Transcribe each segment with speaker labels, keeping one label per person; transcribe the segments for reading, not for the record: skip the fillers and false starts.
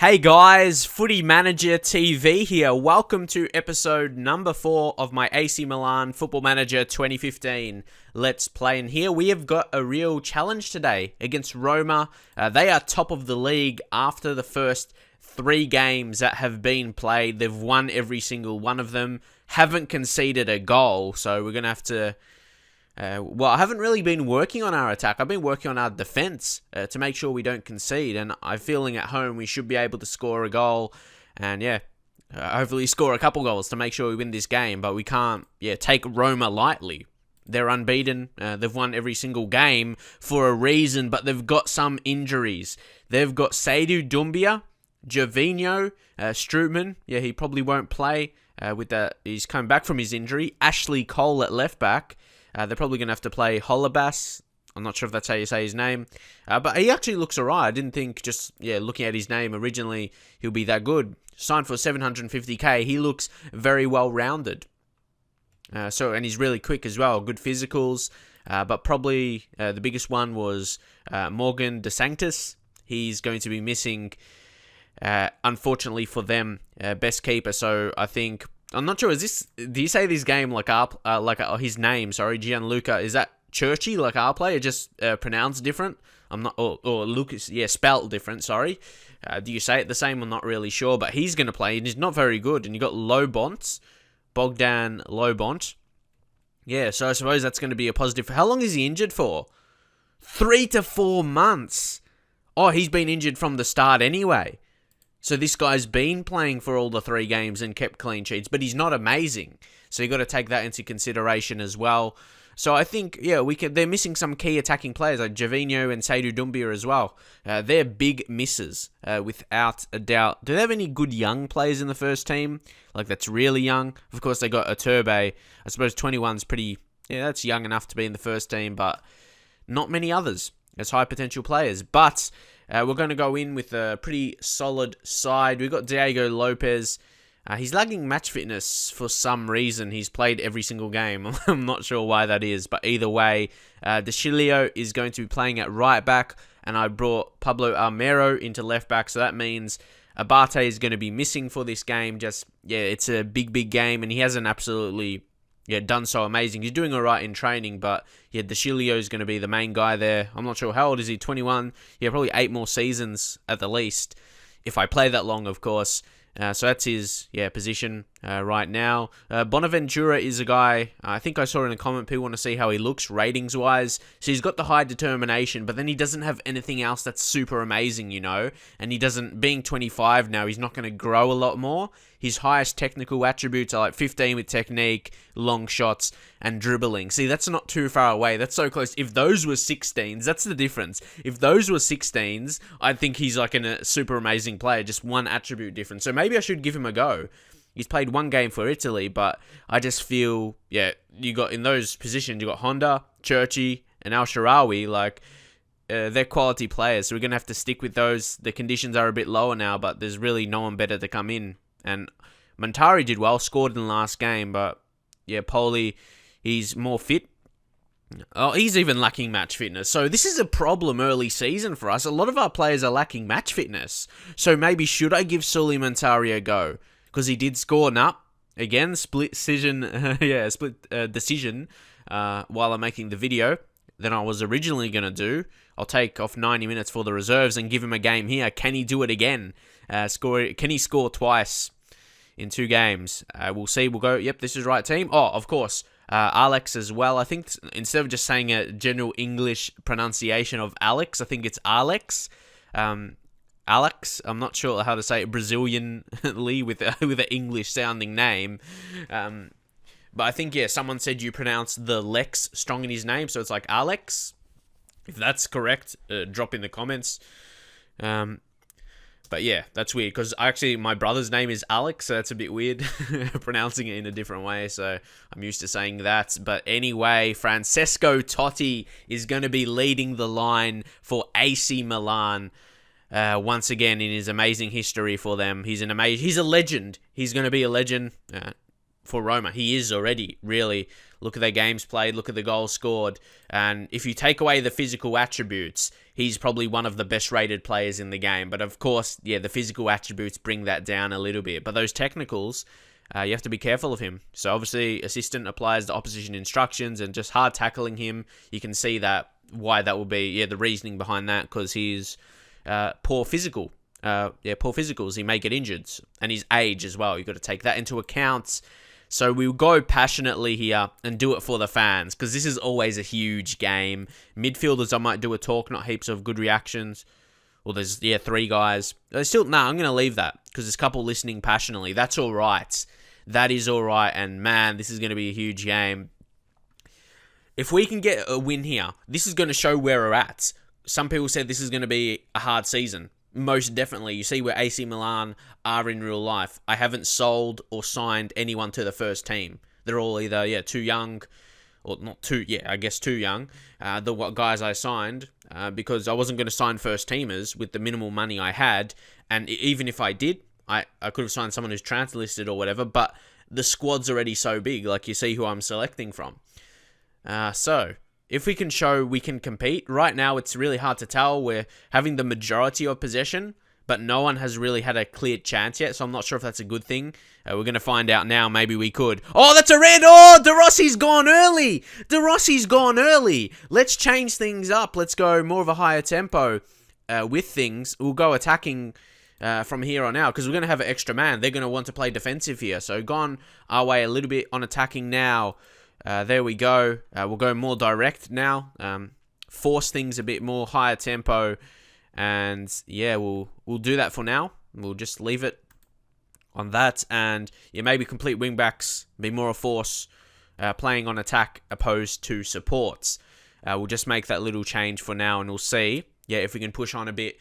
Speaker 1: Hey guys, Footy Manager TV here. Welcome to episode number 4 of my AC Milan Football Manager 2015 Let's Play. And here we have got a real challenge today against Roma. They are top of the league after the first 3 games that have been played. They've won every single one of them, haven't conceded a goal, so we're going to have to... I haven't really been working on our attack. I've been working on our defense to make sure we don't concede. And I'm feeling at home we should be able to score a goal. And hopefully score a couple goals to make sure we win this game. But we can't, take Roma lightly. They're unbeaten. They've won every single game for a reason. But they've got some injuries. They've got Seydou Doumbia, Gervinho, Strootman. Yeah, he probably won't play with that. He's come back from his injury. Ashley Cole at left back. They're probably going to have to play Holebas. I'm not sure if that's how you say his name. But he actually looks alright. I didn't think looking at his name originally, he'll be that good. Signed for 750k. He looks very well-rounded. And he's really quick as well. Good physicals. But probably the biggest one was Morgan De Sanctis. He's going to be missing, unfortunately for them, best keeper. So I think... I'm not sure. Do you say this game like his name? Sorry, Gianluca. Is that Churchy like our player, just pronounced different? I'm not, or Lucas. Yeah, spelt different. Sorry. Do you say it the same? I'm not really sure. But he's going to play, and he's not very good. And you got Bogdan Lobont. Yeah, so I suppose that's going to be a positive. How long is he injured for? 3 to 4 months. Oh, he's been injured from the start anyway. So this guy's been playing for all the 3 games and kept clean sheets, but he's not amazing. So you got to take that into consideration as well. So I think, they're missing some key attacking players like Gervinho and Seydou Doumbia as well. They're big misses, without a doubt. Do they have any good young players in the first team? Like that's really young. Of course, they got Iturbe. I suppose 21's pretty, that's young enough to be in the first team, but not many others as high potential players. But... we're going to go in with a pretty solid side. We've got Diego Lopez. He's lagging match fitness for some reason. He's played every single game. I'm not sure why that is. But either way, De Chilio is going to be playing at right back. And I brought Pablo Armero into left back. So that means Abate is going to be missing for this game. It's a big game. And he hasn't absolutely... done so amazing. He's doing all right in training, but De Chilio is going to be the main guy there. I'm not sure how old is he, 21? Probably 8 more seasons at the least, if I play that long, of course. So that's his position right now. Bonaventura is a guy, I think I saw in a comment, people want to see how he looks ratings-wise. So he's got the high determination, but then he doesn't have anything else that's super amazing, And he doesn't, being 25 now, he's not going to grow a lot more. His highest technical attributes are like 15 with technique, long shots, and dribbling. See, that's not too far away. That's so close. If those were 16s, that's the difference. If those were 16s, I'd think he's like a super amazing player, just one attribute difference. So maybe I should give him a go. He's played 1 game for Italy, but I just feel, you got in those positions, you got Honda, Churchy, and Al Sharawi, they're quality players, so we're going to have to stick with those. The conditions are a bit lower now, but there's really no one better to come in. And Montari did well, scored in the last game, but Poli, he's more fit. Oh, he's even lacking match fitness. So this is a problem early season for us. A lot of our players are lacking match fitness. So maybe should I give Sully Montari a go? Because he did score again, split decision, decision while I'm making the video than I was originally going to do. I'll take off 90 minutes for the reserves and give him a game here. Can he do it again? Can he score twice in 2 games? We'll see. We'll go, yep, this is right team. Oh, of course, Alex as well. I think instead of just saying a general English pronunciation of Alex, I think it's Alex. Alex, I'm not sure how to say it Brazilianly with an English-sounding name. But I think, someone said you pronounce the Lex strong in his name, so it's like Alex. If that's correct, drop in the comments. But that's weird, because actually my brother's name is Alex, so that's a bit weird, pronouncing it in a different way, so I'm used to saying that. But anyway, Francesco Totti is going to be leading the line for AC Milan. Once again in his amazing history for them. He's a legend. He's going to be a legend. for Roma. He is already, really. Look at their games played, look at the goals scored. And if you take away the physical attributes, he's probably one of the best rated players in the game. But of course, yeah, the physical attributes bring that down a little bit. But those technicals, you have to be careful of him. So obviously, assistant applies the opposition instructions and just hard tackling him. You can see that why that will be, yeah, the reasoning behind that, because he's poor physical. Poor physicals. He may get injured. And his age as well. You've got to take that into account. So we'll go passionately here and do it for the fans, because this is always a huge game. Midfielders, I might do a talk, not heaps of good reactions. Well, there's, 3 guys. I'm going to leave that, because there's a couple listening passionately. That's all right. That is all right. And man, this is going to be a huge game. If we can get a win here, this is going to show where we're at. Some people said this is going to be a hard season. Most definitely. You see where AC Milan are in real life. I haven't sold or signed anyone to the first team. They're all either, too young, or not too, I guess too young. The guys I signed, because I wasn't going to sign first teamers with the minimal money I had. And even if I did, I could have signed someone who's transfer listed or whatever, but the squad's already so big. Like, you see who I'm selecting from. So if we can show we can compete, right now it's really hard to tell. We're having the majority of possession, but no one has really had a clear chance yet, so I'm not sure if that's a good thing. We're going to find out now. Maybe we could. Oh, that's a red! Oh, De Rossi's gone early! De Rossi's gone early! Let's change things up. Let's go more of a higher tempo with things. We'll go attacking from here on out, because we're going to have an extra man. They're going to want to play defensive here, so gone our way a little bit on attacking now. There we go. We'll go more direct now. Force things a bit more higher tempo, and yeah, we'll do that for now. We'll just leave it on that, and maybe complete wingbacks, be more a force, playing on attack opposed to supports. We'll just make that little change for now, and we'll see. Yeah, if we can push on a bit.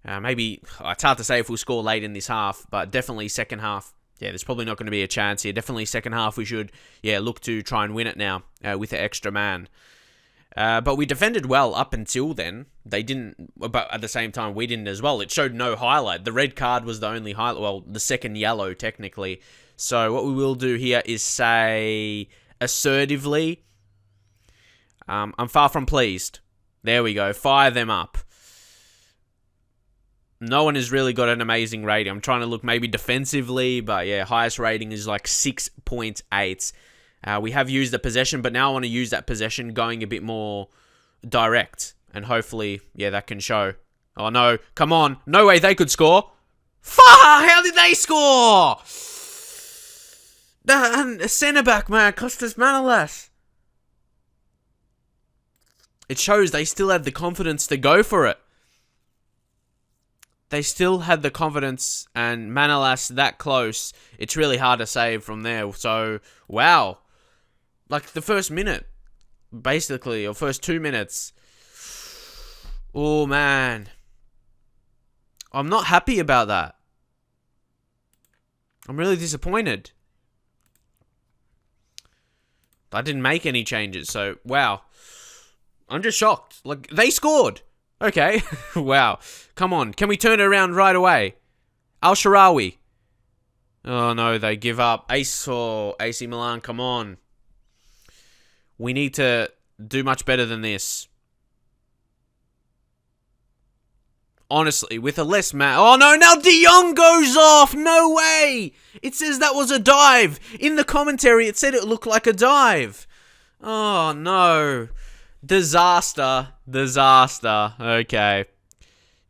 Speaker 1: Maybe it's hard to say if we'll score late in this half, but definitely second half. Yeah, there's probably not going to be a chance here. Definitely second half we should, look to try and win it now with the extra man. But we defended well up until then. They didn't, but at the same time we didn't as well. It showed no highlight. The red card was the only highlight, well, the second yellow technically. So what we will do here is say assertively, I'm far from pleased. There we go, fire them up. No one has really got an amazing rating. I'm trying to look maybe defensively, but yeah, highest rating is like 6.8. We have used the possession, but now I want to use that possession going a bit more direct. And hopefully, that can show. Oh no, come on. No way they could score. Fuck, how did they score? The centre-back, man, Costas Manolas. It shows they still had the confidence to go for it. They still had the confidence, and Manolas that close. It's really hard to save from there. So, wow. Like the first minute, basically, or first 2 minutes. Oh, man. I'm not happy about that. I'm really disappointed. I didn't make any changes, so, wow. I'm just shocked. Like, they scored. Okay, wow. Come on, can we turn it around right away? Al-Sharawi. Oh no, they give up. AC Milan, come on. We need to do much better than this. Honestly, with a less man. Oh no, now De Jong goes off. No way. It says that was a dive. In the commentary, it said it looked like a dive. Oh no. Disaster. Okay.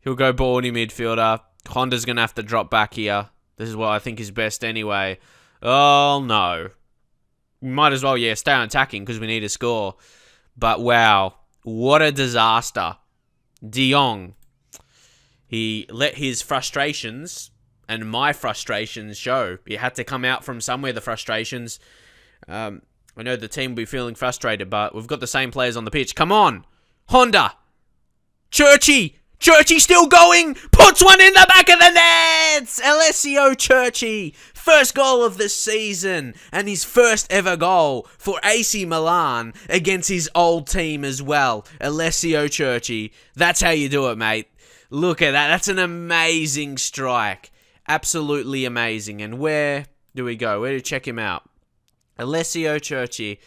Speaker 1: He'll go bally midfielder. Honda's going to have to drop back here. This is what I think is best anyway. Oh, no. We might as well, stay on attacking because we need to score. But, wow. What a disaster. De Jong. He let his frustrations and my frustrations show. It had to come out from somewhere, the frustrations. I know the team will be feeling frustrated, but we've got the same players on the pitch. Come on. Honda. Churchy still going. Puts one in the back of the nets. Alessio Churchy. First goal of the season. And his first ever goal for AC Milan against his old team as well. Alessio Churchy. That's how you do it, mate. Look at that. That's an amazing strike. Absolutely amazing. And where do we go? Where do we check him out? Alessio Churchi,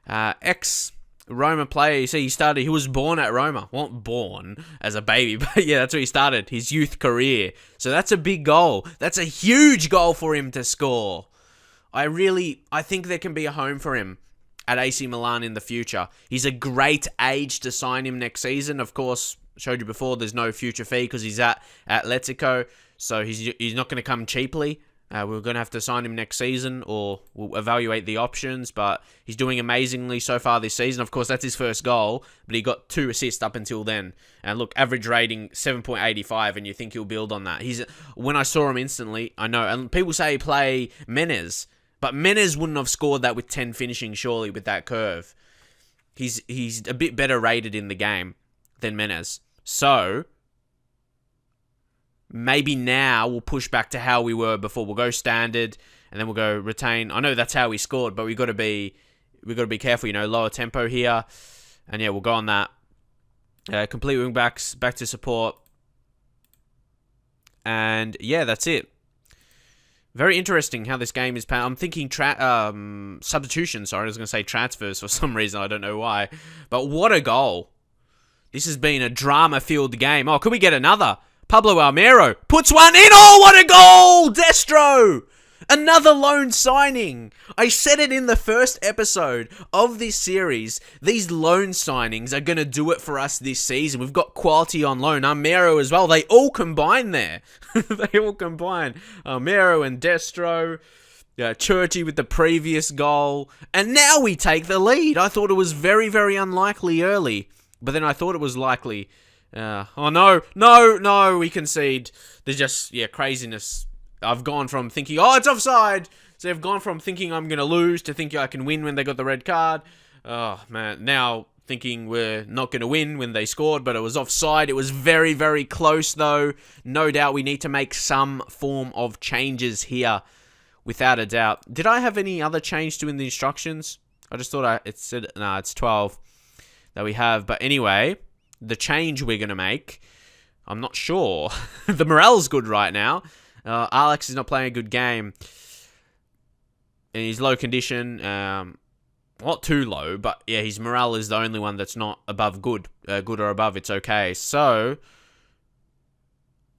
Speaker 1: ex-Roma player. You see, he was born at Roma. Well, not born as a baby, but yeah, that's where he started his youth career. So that's a big goal. That's a huge goal for him to score. I think there can be a home for him at AC Milan in the future. He's a great age to sign him next season. Of course, showed you before, there's no future fee because he's at Atletico, so he's not going to come cheaply. We're going to have to sign him next season, or we'll evaluate the options, but he's doing amazingly so far this season. Of course, that's his first goal, but he got 2 assists up until then. And look, average rating 7.85, and you think he'll build on that. When I saw him instantly, I know, and people say play Menez, but Menez wouldn't have scored that with 10 finishing, surely, with that curve. He's a bit better rated in the game than Menez. So maybe now we'll push back to how we were before. We'll go standard, and then we'll go retain. I know that's how we scored, but we got to be careful. Lower tempo here, and yeah, we'll go on that. Complete wing backs, back to support, and yeah, that's it. Very interesting how this game is. I'm thinking substitution. Sorry, I was going to say transfers for some reason. I don't know why, but what a goal! This has been a drama-filled game. Oh, could we get another? Pablo Almero puts one in. Oh, what a goal! Destro! Another loan signing. I said it in the first episode of this series. These loan signings are going to do it for us this season. We've got quality on loan. Almero as well. They all combine there. They all combine. Almero and Destro. Churchy with the previous goal. And now we take the lead. I thought it was very, very unlikely early. But then I thought it was likely. Oh, no, we concede. There's just, craziness. I've gone from thinking, it's offside. So I've gone from thinking I'm going to lose to thinking I can win when they got the red card. Oh, man. Now thinking we're not going to win when they scored, but it was offside. It was very, very close, though. No doubt we need to make some form of changes here, without a doubt. Did I have any other change to in the instructions? I just thought it said, it's 12 that we have. But anyway, the change we're going to make, I'm not sure. The morale's good right now. Alex is not playing a good game. And he's low condition. Not too low, but yeah, his morale is the only one that's not above good. Good or above, it's okay. So,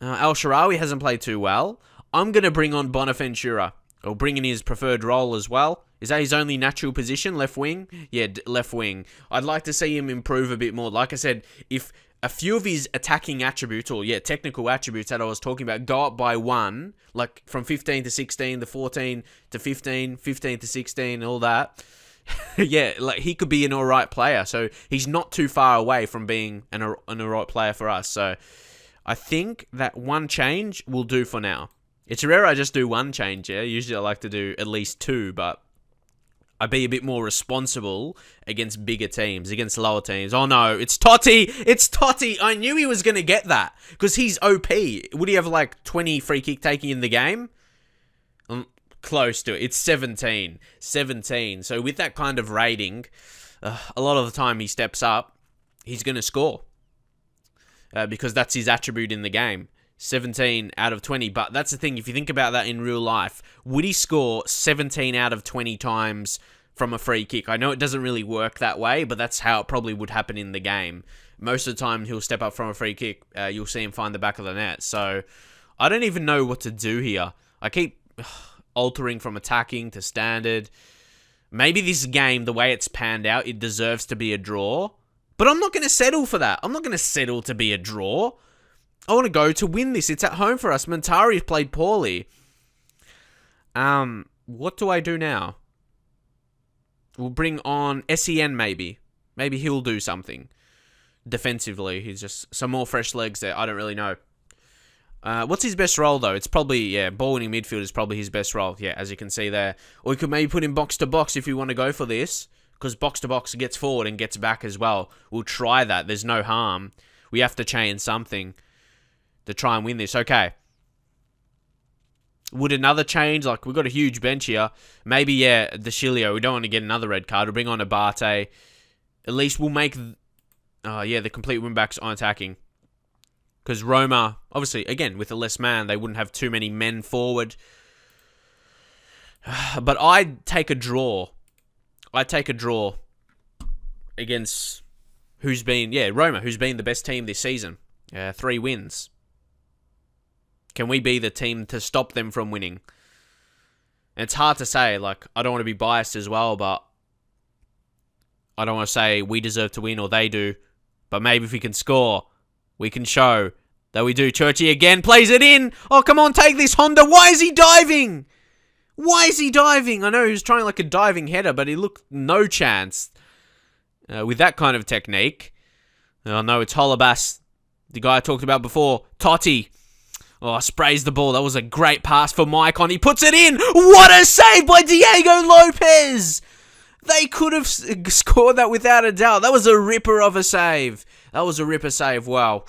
Speaker 1: El Shaarawy hasn't played too well. I'm going to bring on Bonaventura. Or bring in his preferred role as well. Is that his only natural position? Left wing? Yeah, left wing. I'd like to see him improve a bit more. Like I said, if a few of his attacking attributes, or technical attributes that I was talking about, go up by 1, like from 15 to 16, the 14 to 15, 15 to 16, all that. Yeah, like he could be an alright player. So he's not too far away from being an alright player for us. So I think that one change will do for now. It's rare I just do one change, yeah? Usually I like to do at least 2, but I'd be a bit more responsible against bigger teams, against lower teams. Oh no, it's Totti! It's Totti! I knew he was going to get that, because he's OP. Would he have like 20 free kick taking in the game? Close to it. It's 17. 17. So with that kind of rating, a lot of the time he steps up, he's going to score. Because that's his attribute in the game. 17 out of 20. But that's the thing, if you think about that in real life, would he score 17 out of 20 times from a free kick? I know it doesn't really work that way, but that's how it probably would happen in the game. Most of the time, he'll step up from a free kick. You'll see him find the back of the net. So, I don't even know what to do here. I keep altering from attacking to standard. Maybe this game, the way it's panned out, it deserves to be a draw. But I'm not going to settle for that. I'm not going to settle to be a draw. I want to go to win this. It's at home for us. Montari's played poorly. What do I do now? We'll bring on SEN maybe. Maybe he'll do something defensively. He's just some more fresh legs there. I don't really know. What's his best role, though? It's probably, ball winning midfield is probably his best role. Yeah, as you can see there. Or we could maybe put him box to box if you want to go for this. Because box to box gets forward and gets back as well. We'll try that. There's no harm. We have to change something to try and win this. Okay. Would another change? Like, we've got a huge bench here. Maybe, De Chilio. We don't want to get another red card. We'll bring on Abate. At least we'll make, the complete win-backs on attacking. Because Roma, obviously, again, with a less man, they wouldn't have too many men forward. But I'd take a draw I take a draw against Roma, who's been the best team this season. 3 wins. Can we be the team to stop them from winning? And it's hard to say. Like, I don't want to be biased as well, but I don't want to say we deserve to win or they do. But maybe if we can score, we can show that we do. Churchy again plays it in. Oh, come on, take this, Honda. Why is he diving? Why is he diving? I know he was trying like a diving header, but he looked no chance with that kind of technique. I know it's Holobas, the guy I talked about before. Totti. Oh, sprays the ball. That was a great pass for Maicon. He puts it in. What a save by Diego Lopez. They could have scored that without a doubt. That was a ripper of a save. Wow.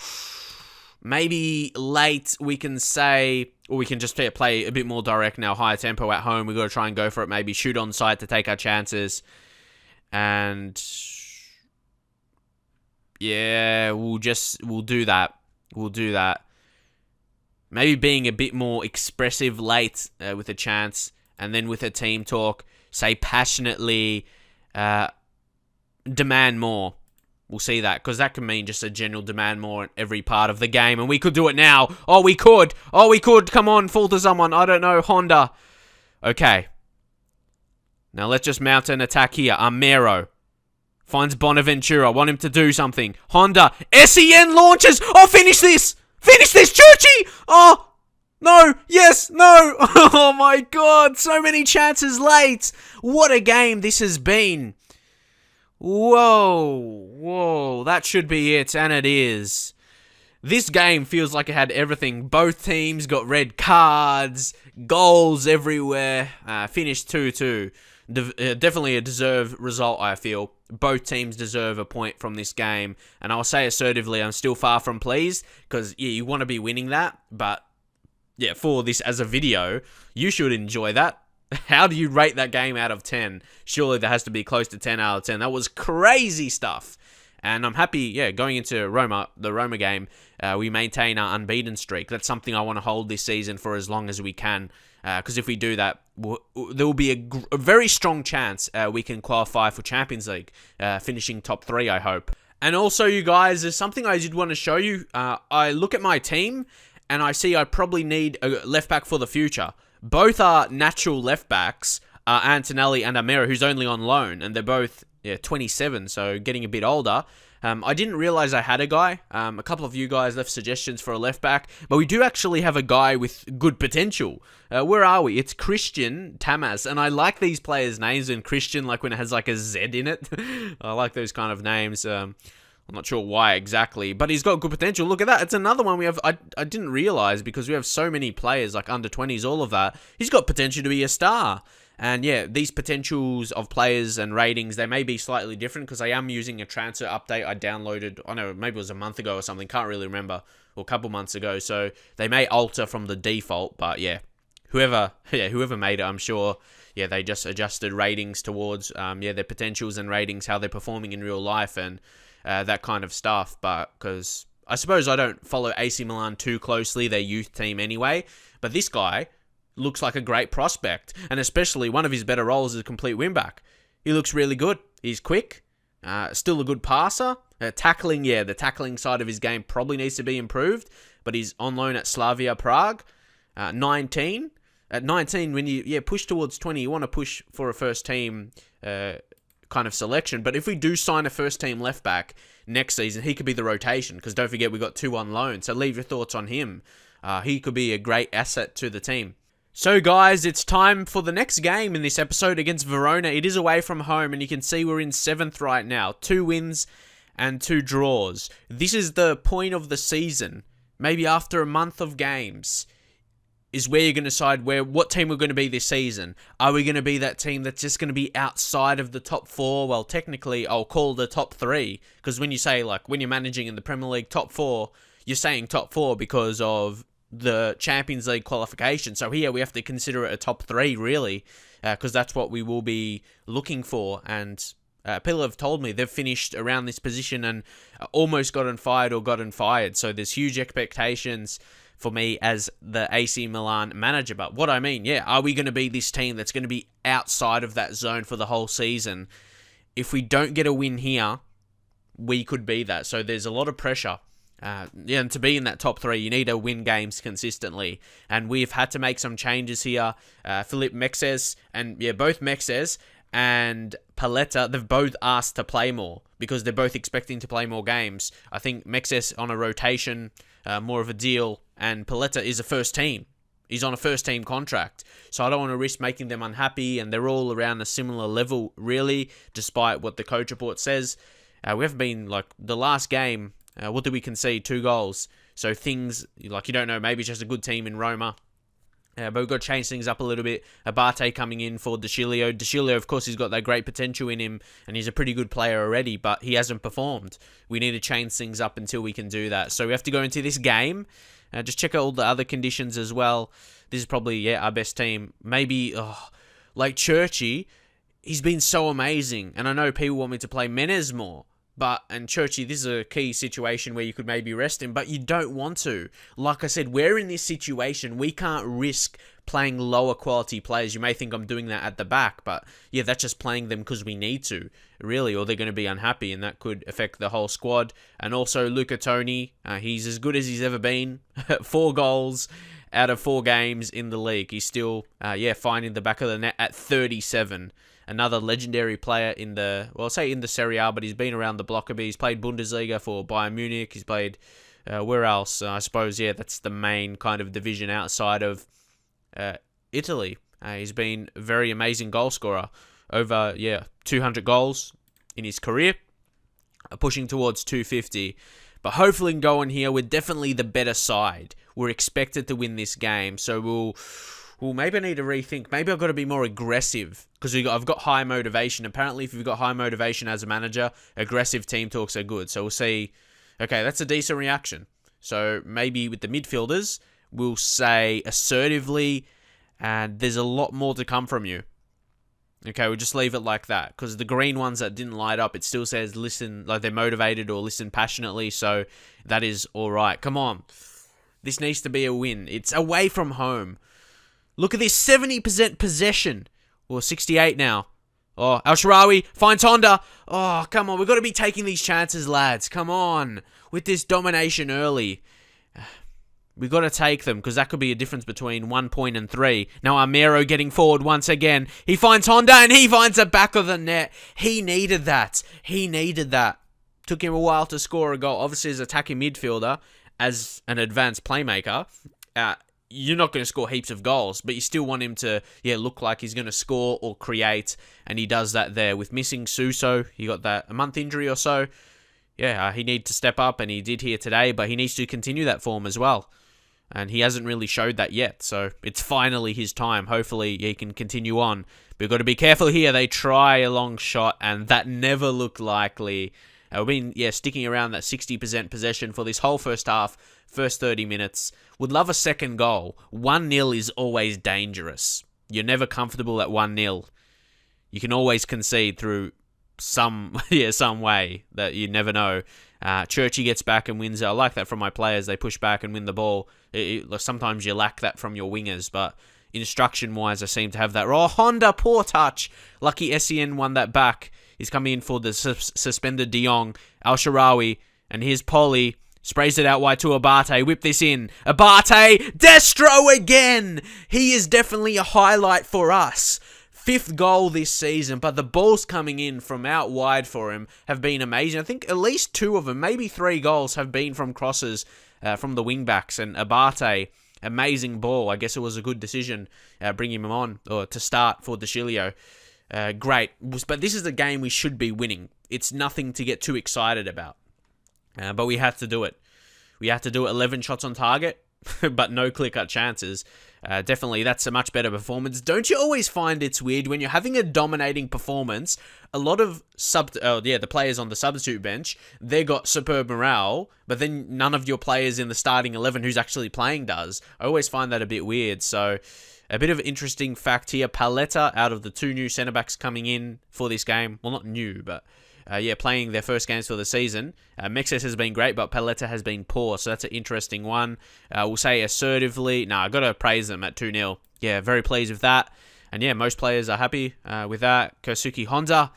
Speaker 1: Maybe late we can say, or we can just play a bit more direct now. Higher tempo at home. We've got to try and go for it. Maybe shoot on sight to take our chances. And yeah, we'll do that. Maybe being a bit more expressive late with a chance, and then with a team talk, say passionately, demand more. We'll see that, because that can mean just a general demand more in every part of the game, and we could do it now. Oh, we could. Come on, fall to someone. I don't know, Honda. Okay. Now let's just mount an attack here. Armero finds Bonaventura. Want him to do something. Honda. SEN launches. Oh, finish this. Churchy! Oh, no, yes, no. Oh my God, so many chances late. What a game this has been. Whoa, that should be it, and it is. This game feels like it had everything. Both teams got red cards, goals everywhere, finished 2-2. Definitely a deserved result, I feel. Both teams deserve a point from this game. And I'll say assertively, I'm still far from pleased. Because, yeah, you want to be winning that. But, yeah, for this as a video, you should enjoy that. How do you rate that game out of 10? Surely there has to be close to 10 out of 10. That was crazy stuff. And I'm happy, going into the Roma game, we maintain our unbeaten streak. That's something I want to hold this season for as long as we can. Because if we do that, there will be a very strong chance we can qualify for Champions League, finishing top 3, I hope. And also, you guys, there's something I did want to show you. I look at my team, and I see I probably need a left back for the future. Both are natural left backs, Antonelli and Armero, who's only on loan, and they're both 27, so getting a bit older. I didn't realize I had a guy. A couple of you guys left suggestions for a left back, but we do actually have a guy with good potential. Where are we? It's Christian Tamas, and I like these players' names in Christian, like when it has like a Z in it. I like those kind of names. I'm not sure why exactly, but he's got good potential. Look at that. It's another one we have. I didn't realize, because we have so many players, like under 20s, all of that. He's got potential to be a star. And yeah, these potentials of players and ratings, they may be slightly different, because I am using a transfer update I downloaded, I know, maybe it was a month ago or something, can't really remember, or a couple months ago, so they may alter from the default, but yeah, whoever made it, I'm sure, they just adjusted ratings towards, their potentials and ratings, how they're performing in real life, and that kind of stuff, but, because I suppose I don't follow AC Milan too closely, their youth team anyway, but this guy looks like a great prospect, and especially one of his better roles is a complete wingback. He looks really good. He's quick, still a good passer. Tackling, the tackling side of his game probably needs to be improved, but he's on loan at Slavia Prague. 19. At 19, when you push towards 20, you want to push for a first team kind of selection, but if we do sign a first team left back next season, he could be the rotation, because don't forget we got 2 on loan, so leave your thoughts on him. He could be a great asset to the team. So guys, it's time for the next game in this episode against Verona. It is away from home, and you can see we're in 7th right now. 2 wins and 2 draws. This is the point of the season, maybe after a month of games, is where you're going to decide what team we're going to be this season. Are we going to be that team that's just going to be outside of the top 4? Well, technically, I'll call the top 3, because when you say, like, when you're managing in the Premier League top 4, you're saying top 4 because of the Champions League qualification. So here we have to consider it a top 3, really, because that's what we will be looking for. And people have told me they've finished around this position and almost gotten fired or gotten fired. So there's huge expectations for me as the AC Milan manager. But what I mean, yeah, are we going to be this team that's going to be outside of that zone for the whole season? If we don't get a win here, we could be that. So there's a lot of pressure. And to be in that top 3, you need to win games consistently. And we've had to make some changes here. Philip Mexes both Mexes and Paletta, they've both asked to play more because they're both expecting to play more games. I think Mexes on a rotation, more of a deal, and Paletta is a first team. He's on a first team contract. So I don't want to risk making them unhappy, and they're all around a similar level, really, despite what the coach report says. We haven't been, the last game, what did we concede? 2 goals. So things, you don't know, maybe it's just a good team in Roma. But we've got to change things up a little bit. Abate coming in for De Sciglio. De Sciglio, of course, he's got that great potential in him, and he's a pretty good player already, but he hasn't performed. We need to change things up until we can do that. So we have to go into this game. Just check out all the other conditions as well. This is probably, our best team. Maybe, Churchy, he's been so amazing. And I know people want me to play Menez more. And Churchy, this is a key situation where you could maybe rest him, but you don't want to. Like I said, we're in this situation. We can't risk playing lower quality players. You may think I'm doing that at the back, but yeah, that's just playing them because we need to, really, or they're going to be unhappy, and that could affect the whole squad. And also, Luca Toni, he's as good as he's ever been. 4 goals out of 4 games in the league. He's still, finding the back of the net at 37. Another legendary player in the Serie A, but he's been around the block a bit. He's played Bundesliga for Bayern Munich. He's played, where else? I suppose, that's the main kind of division outside of Italy. He's been a very amazing goal scorer. Over, 200 goals in his career. Pushing towards 250. But hopefully can go on here. We're definitely the better side. We're expected to win this game. So Well, maybe I need to rethink. Maybe I've got to be more aggressive because I've got high motivation. Apparently, if you've got high motivation as a manager, aggressive team talks are good. So we'll see. Okay, that's a decent reaction. So maybe with the midfielders, we'll say assertively, and there's a lot more to come from you. Okay, we'll just leave it like that because the green ones that didn't light up, it still says listen, like they're motivated or listen passionately. So that is all right. Come on. This needs to be a win. It's away from home. Look at this, 70% possession. Or 68 now. Oh, Al-Sharawi finds Honda. Oh, come on. We've got to be taking these chances, lads. Come on. With this domination early. We've got to take them because that could be a difference between 1 point and 3. Now Armero getting forward once again. He finds Honda and he finds the back of the net. He needed that. Took him a while to score a goal. Obviously, as attacking midfielder, as an advanced playmaker, you're not going to score heaps of goals, but you still want him to, look like he's going to score or create, and he does that there. With missing Suso, he got that a month injury or so. He needed to step up, and he did here today, but he needs to continue that form as well. And he hasn't really showed that yet, so it's finally his time. Hopefully, he can continue on. But we've got to be careful here. They try a long shot, and that never looked likely. We've been, sticking around that 60% possession for this whole first half, first 30 minutes. Would love a second goal. 1-0 is always dangerous. You're never comfortable at 1-0. You can always concede through some way that you never know. Churchy gets back and wins it. I like that from my players. They push back and win the ball. Sometimes you lack that from your wingers, but instruction-wise, I seem to have that. Oh, Honda, poor touch. Lucky SEN won that back. He's coming in for the suspended De Jong. Al-Sharawi, and here's Polly. Sprays it out wide to Abate. Whip this in. Abate. Destro again. He is definitely a highlight for us. 5th goal this season, but the balls coming in from out wide for him have been amazing. I think at least 2 of them, maybe 3 goals have been from crosses from the wing-backs. And Abate, amazing ball. I guess it was a good decision bringing him on or to start for De Sciglio. Great. But this is the game we should be winning. It's nothing to get too excited about. But we had to do it. We had to do 11 shots on target, but no clear-cut chances. Definitely, that's a much better performance. Don't you always find it's weird when you're having a dominating performance? A lot of the players on the substitute bench, they got superb morale, but then none of your players in the starting 11 who's actually playing does. I always find that a bit weird. So, a bit of an interesting fact here. Paletta, out of the 2 new centre-backs coming in for this game. Well, not new, but playing their first games for the season. Mexes has been great, but Paletta has been poor, so that's an interesting one. We'll say assertively. I got to praise them at 2-0. Yeah, very pleased with that. And yeah, most players are happy with that. Kosuke Honda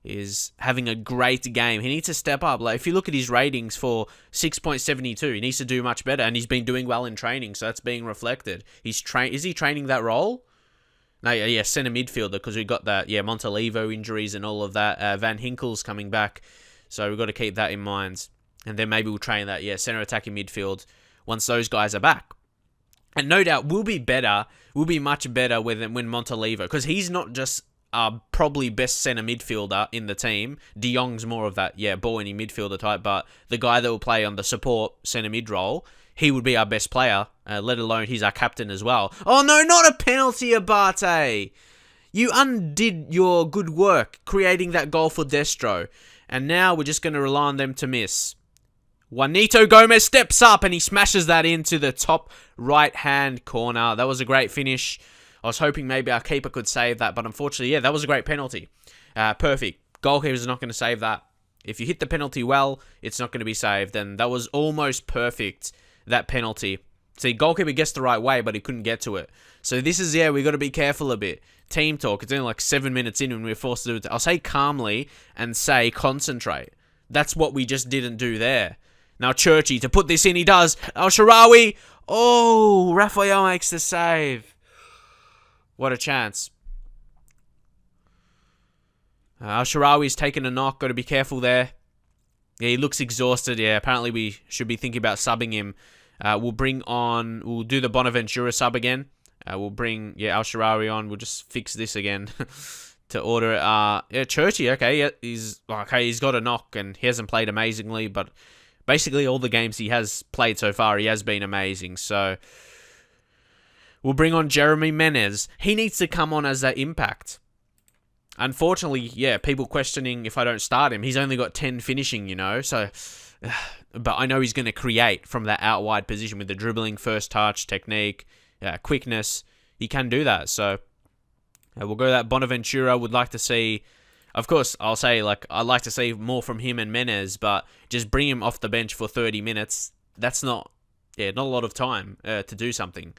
Speaker 1: is having a great game. He needs to step up. Like, if you look at his ratings for 6.72, he needs to do much better, and he's been doing well in training, so that's being reflected. Is he training that role? No, yeah, centre midfielder, because we got that, Montalivo injuries and all of that. Van Hinkel's coming back, so we've got to keep that in mind. And then maybe we'll train that, centre attacking midfield once those guys are back. And no doubt, we'll be much better when Montalivo, because he's not just probably best centre midfielder in the team. De Jong's more of that, ball-winning midfielder type, but the guy that will play on the support centre mid role, he would be our best player, let alone he's our captain as well. Oh no, not a penalty, Abate! You undid your good work creating that goal for Destro, and now we're just going to rely on them to miss. Juanito Gomez steps up and he smashes that into the top right-hand corner. That was a great finish. I was hoping maybe our keeper could save that, but unfortunately, that was a great penalty. Perfect. Goalkeepers are not going to save that. If you hit the penalty well, it's not going to be saved, and that was almost perfect, that penalty. See, goalkeeper gets the right way, but he couldn't get to it. So this is, we got to be careful a bit. Team talk. It's only like 7 minutes in when we're forced to do it. I'll say calmly and say concentrate. That's what we just didn't do there. Now Churchy, to put this in, he does. Al-Sharawi. Oh, Raphael makes the save. What a chance. Al-Sharawi's taken a knock. Got to be careful there. Yeah, he looks exhausted. Yeah, apparently we should be thinking about subbing him. We'll do the Bonaventura sub again. We'll bring, Al-Sharawi on. We'll just fix this again to order it. Churchy, okay. He's got a knock and he hasn't played amazingly, but basically all the games he has played so far, he has been amazing. So we'll bring on Jeremy Menez. He needs to come on as that impact. Unfortunately, people questioning if I don't start him. He's only got 10 finishing, so... But I know he's going to create from that out wide position with the dribbling, first touch, technique, quickness. He can do that. So we'll go that. Bonaventura would like to see... Of course, I'll say, I'd like to see more from him and Menez, but just bring him off the bench for 30 minutes. That's not a lot of time to do something.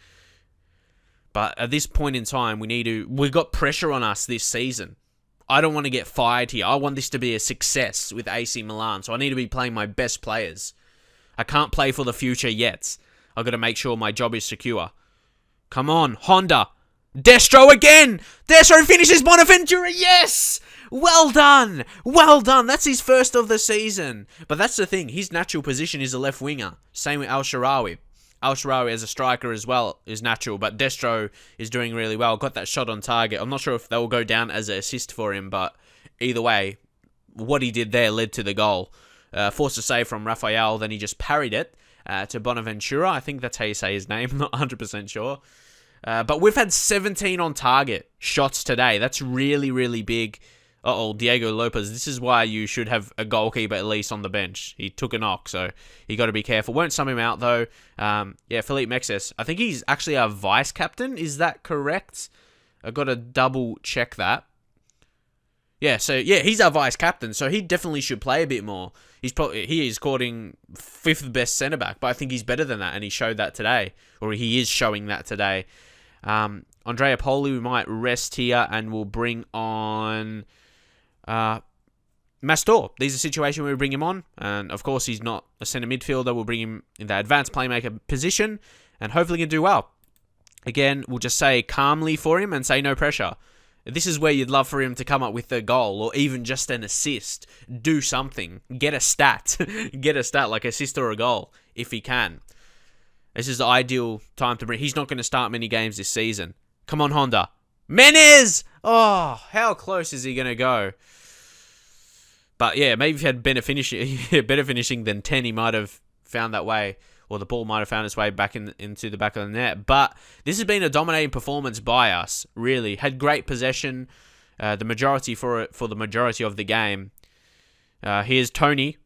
Speaker 1: But at this point in time, we've got pressure on us this season. I don't want to get fired here. I want this to be a success with AC Milan, so I need to be playing my best players. I can't play for the future yet. I've got to make sure my job is secure. Come on, Honda. Destro again! Destro finishes Bonaventura, yes! Well done! Well done! That's his first of the season. But that's the thing, his natural position is a left winger. Same with Al-Sharawi. Al-Sharawi as a striker as well is natural, but Destro is doing really well. Got that shot on target. I'm not sure if that will go down as an assist for him, but either way, what he did there led to the goal. Forced a save from Raphael, then he just parried it to Bonaventura. I think that's how you say his name, I'm not 100% sure. But we've had 17 on target shots today. That's really, really big. Diego Lopez. This is why you should have a goalkeeper at least on the bench. He took a knock, so you got to be careful. Won't sum him out, though. Felipe Mexes. I think he's actually our vice-captain. Is that correct? I've got to double-check that. He's our vice-captain, so he definitely should play a bit more. He is courting 5th best centre-back, but I think he's better than that, and he showed that today. Or he is showing that today. Andrea Poli, we might rest here, and we'll bring on... Mastor. These are situations where we bring him on, and of course he's not a centre midfielder. We'll bring him in the advanced playmaker position, and hopefully he can do well. Again, we'll just say calmly for him and say no pressure. This is where you'd love for him to come up with a goal or even just an assist. Do something. Get a stat. Get a stat like assist or a goal if he can. This is the ideal time to bring. He's not going to start many games this season. Come on, Honda. Menez! Oh, how close is he going to go? But maybe if he had better finishing than 10, he might have found that way, or the ball might have found its way back into the back of the net. But this has been a dominating performance by us, really. Had great possession, the majority for the majority of the game. Here's Tony.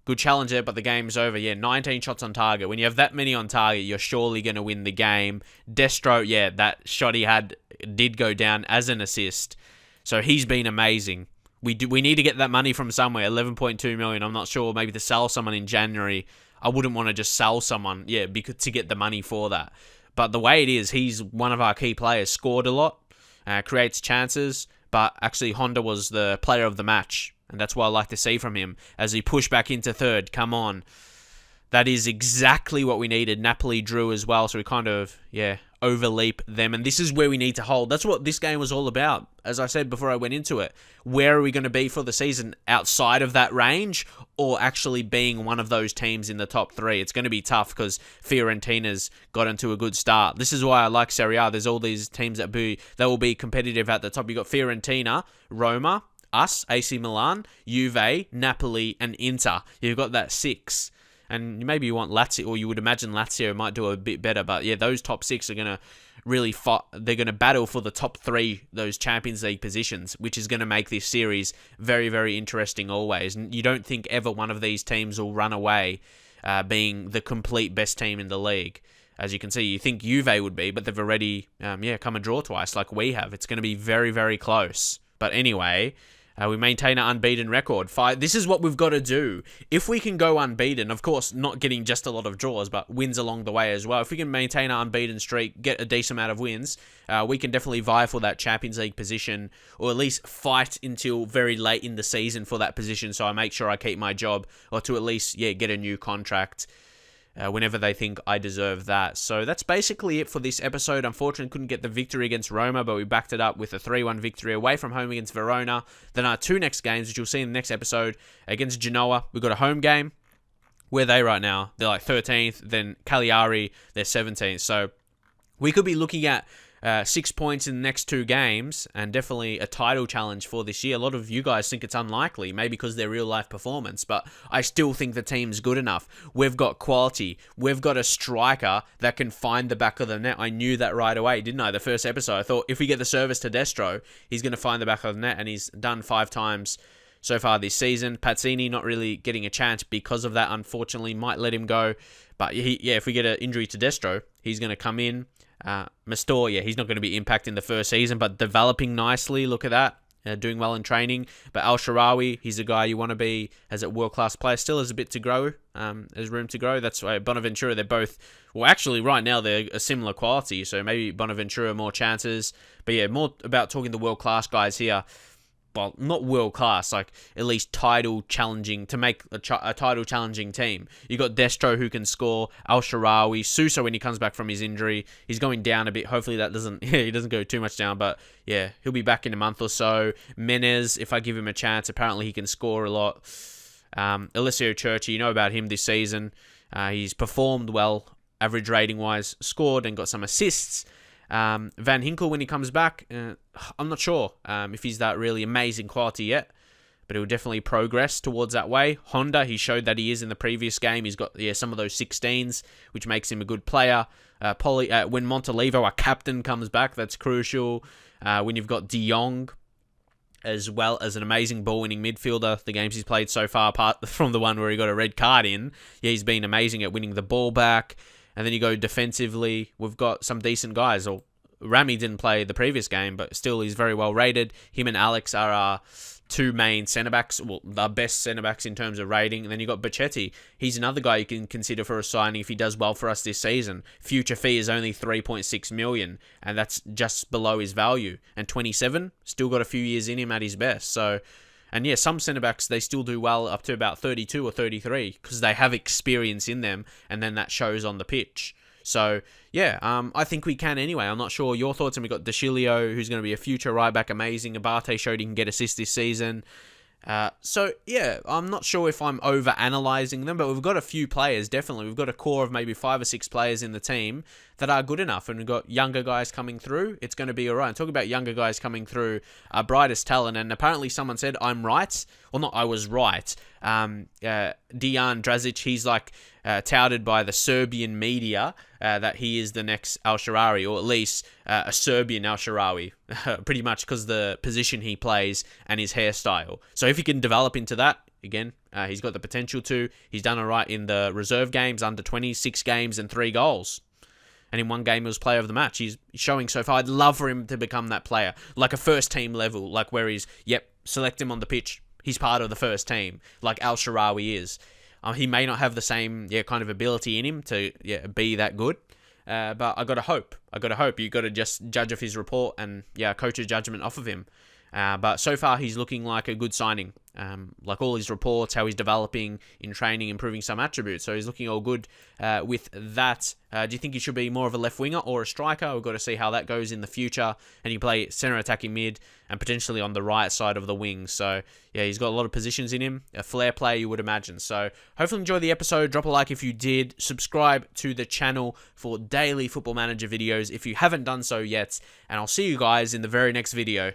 Speaker 1: Good challenge there, but the game's over. 19 shots on target. When you have that many on target, you're surely going to win the game. Destro, that shot he had did go down as an assist. So he's been amazing. We need to get that money from somewhere. 11.2 million. I'm not sure. Maybe to sell someone in January. I wouldn't want to just sell someone, because to get the money for that. But the way it is, he's one of our key players. Scored a lot, creates chances. But actually, Honda was the player of the match, and that's what I like to see from him as he pushed back into third. Come on. That is exactly what we needed. Napoli drew as well, so we kind of, overleap them. And this is where we need to hold. That's what this game was all about. As I said before I went into it, where are we going to be for the season? Outside of that range, or actually being one of those teams in the top three? It's going to be tough because Fiorentina's got into a good start. This is why I like Serie A. There's all these teams that will be competitive at the top. You got Fiorentina, Roma, us, AC Milan, Juve, Napoli, and Inter. You've got that 6. And maybe you want Lazio, or you would imagine Lazio might do a bit better. But those top 6 are going to really fight. They're going to battle for the top 3, those Champions League positions, which is going to make this series very, very interesting always. And you don't think ever one of these teams will run away being the complete best team in the league. As you can see, you think Juve would be, but they've already come and draw twice like we have. It's going to be very, very close. But anyway, we maintain an unbeaten record. This is what we've got to do. If we can go unbeaten, of course, not getting just a lot of draws, but wins along the way as well. If we can maintain our unbeaten streak, get a decent amount of wins, we can definitely vie for that Champions League position, or at least fight until very late in the season for that position, so I make sure I keep my job, or to at least get a new contract whenever they think I deserve that. So that's basically it for this episode. Unfortunately, couldn't get the victory against Roma, but we backed it up with a 3-1 victory away from home against Verona. Then our 2 next games, which you'll see in the next episode, against Genoa, we've got a home game. Where are they right now? They're like 13th. Then Cagliari, they're 17th. So we could be looking at 6 points in the next 2 games, and definitely a title challenge for this year. A lot of you guys think it's unlikely, maybe because they're real life performance, but I still think the team's good enough. We've got quality. We've got a striker that can find the back of the net. I knew that right away, didn't I? The first episode, I thought if we get the service to Destro, he's going to find the back of the net, and he's done 5 times so far this season. Pazzini not really getting a chance because of that, unfortunately. Might let him go, but if we get an injury to Destro, he's going to come in. Mastor, he's not going to be impacting the first season, but developing nicely. Look at that. Doing well in training. But Al Sharawi, he's a guy you want to be as a world-class player. Still has a bit to grow. There's room to grow. That's why Bonaventura, they're both... Well, actually, right now, they're a similar quality. So maybe Bonaventura, more chances. But more about talking to world-class guys here. Well, not world-class, like at least title challenging, to make a title challenging team. You got Destro who can score, Al Sharawi, Sousa when he comes back from his injury. He's going down a bit. Hopefully that doesn't, he doesn't go too much down, but he'll be back in a month or so. Menez, if I give him a chance, apparently he can score a lot. Alessio Churchi, you know about him this season. He's performed well, average rating-wise, scored and got some assists. Van Hinkel, when he comes back, I'm not sure if he's that really amazing quality yet, but he'll definitely progress towards that way. Honda, he showed that he is in the previous game. He's got some of those 16s, which makes him a good player. When Montolivo, our captain, comes back, that's crucial. When you've got De Jong, as well as an amazing ball-winning midfielder, the games he's played so far, apart from the one where he got a red card in, he's been amazing at winning the ball back. And then you go defensively, we've got some decent guys. Or Rami didn't play the previous game, but still he's very well rated. Him and Alex are our 2 main centre-backs, well, the best centre-backs in terms of rating. And then you got Bacchetti. He's another guy you can consider for a signing if he does well for us this season. Future fee is only 3.6 million, and that's just below his value. And 27, still got a few years in him at his best. So... And some centre-backs, they still do well up to about 32 or 33 because they have experience in them, and then that shows on the pitch. So, I think we can anyway. I'm not sure your thoughts. And we got De Chilio, who's going to be a future right-back, amazing. Abate showed he can get assists this season. I'm not sure if I'm over-analysing them, but we've got a few players, definitely. We've got a core of maybe 5 or 6 players in the team that are good enough, and we've got younger guys coming through. It's going to be all right. And talking about younger guys coming through, our brightest talent, and apparently someone said I'm right. Well, not I was right. Dejan Drazic, he's touted by the Serbian media that he is the next Al Sharawi, or at least a Serbian Al Sharawi, pretty much because the position he plays and his hairstyle. So if he can develop into that, again, he's got the potential to. He's done all right in the reserve games, under 26 games and 3 goals. And in 1 game, he was player of the match. He's showing so far. I'd love for him to become that player, like a first team level, like where he's, select him on the pitch. He's part of the first team, like Al Sharawi is. He may not have the same kind of ability in him to be that good, but I gotta hope. You gotta just judge off his report and coach's judgment off of him. But so far, he's looking like a good signing. Like all his reports, how he's developing in training, improving some attributes. So he's looking all good with that. Do you think he should be more of a left winger or a striker? We've got to see how that goes in the future. And he play centre attacking mid and potentially on the right side of the wing. So he's got a lot of positions in him. A flair player, you would imagine. So hopefully enjoy the episode. Drop a like if you did. Subscribe to the channel for daily Football Manager videos if you haven't done so yet. And I'll see you guys in the very next video.